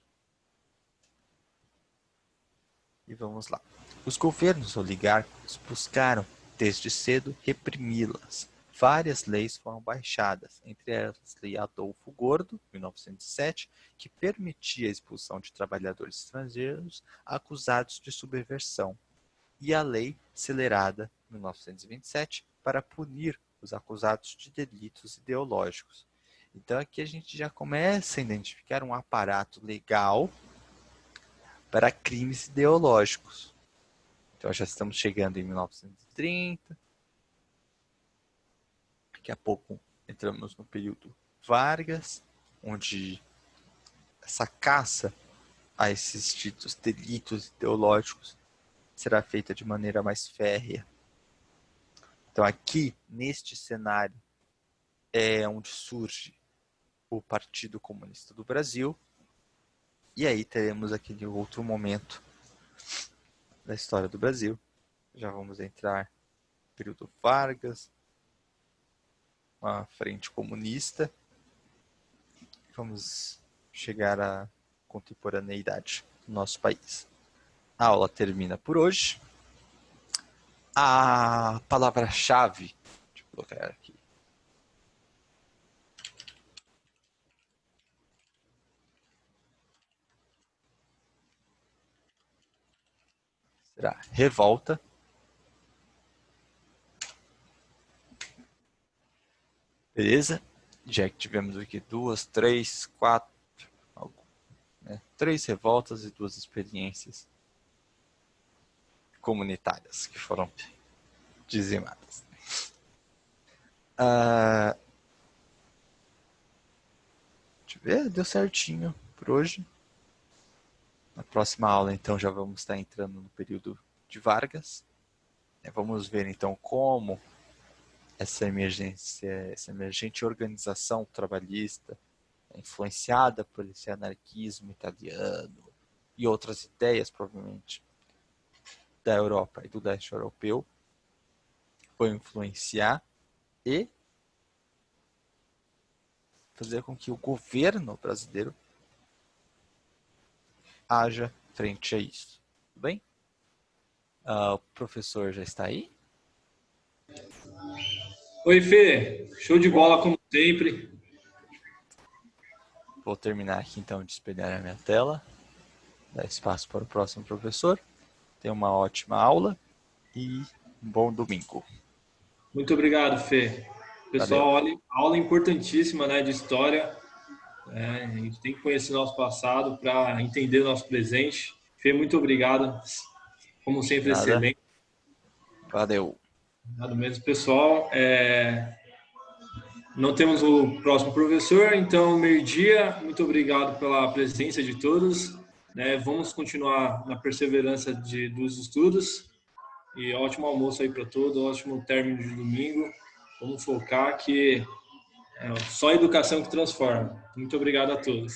Speaker 2: E vamos lá. Os governos oligárquicos buscaram, desde cedo, reprimi-las. Várias leis foram baixadas, entre elas a Lei Adolfo Gordo, 1907, que permitia a expulsão de trabalhadores estrangeiros acusados de subversão, e a Lei Celerada, 1927, para punir os acusados de delitos ideológicos. Então aqui a gente já começa a identificar um aparato legal para crimes ideológicos. Então já estamos chegando em 1930. Daqui a pouco entramos no período Vargas, onde essa caça a esses ditos delitos ideológicos será feita de maneira mais férrea. Então aqui, neste cenário, é onde surge o Partido Comunista do Brasil, e aí teremos aquele outro momento da história do Brasil. Já vamos entrar no período Vargas, uma frente comunista, vamos chegar à contemporaneidade do nosso país. A aula termina por hoje. A palavra-chave, deixa eu colocar aqui, será revolta. Beleza? Já que tivemos aqui 2, 3, 4, 3 revoltas e 2 experiências comunitárias que foram dizimadas. Deixa eu ver, deu certinho por hoje. Na próxima aula, então, já vamos estar entrando no período de Vargas. Vamos ver, então, como essa emergente organização trabalhista influenciada por esse anarquismo italiano e outras ideias, provavelmente, da Europa e do leste europeu, foi influenciar e fazer com que o governo brasileiro haja frente a isso. Tudo bem? O professor já está aí?
Speaker 1: Oi, Fê. Show de bola, como sempre.
Speaker 2: Vou terminar aqui, então, de espelhar a minha tela. Dar espaço para o próximo professor. Tenha uma ótima aula e um bom domingo.
Speaker 1: Muito obrigado, Fê. Pessoal, olha, aula importantíssima, né, de história. A gente tem que conhecer nosso passado para entender o nosso presente. Fê, muito obrigado. Como sempre, excelente.
Speaker 2: Valeu.
Speaker 1: Obrigado mesmo, pessoal. Não temos o próximo professor, então, meio-dia. Muito obrigado pela presença de todos. Vamos continuar na perseverança dos estudos. E ótimo almoço aí para todos, ótimo término de domingo. Vamos focar que é só a educação que transforma. Muito obrigado a todos.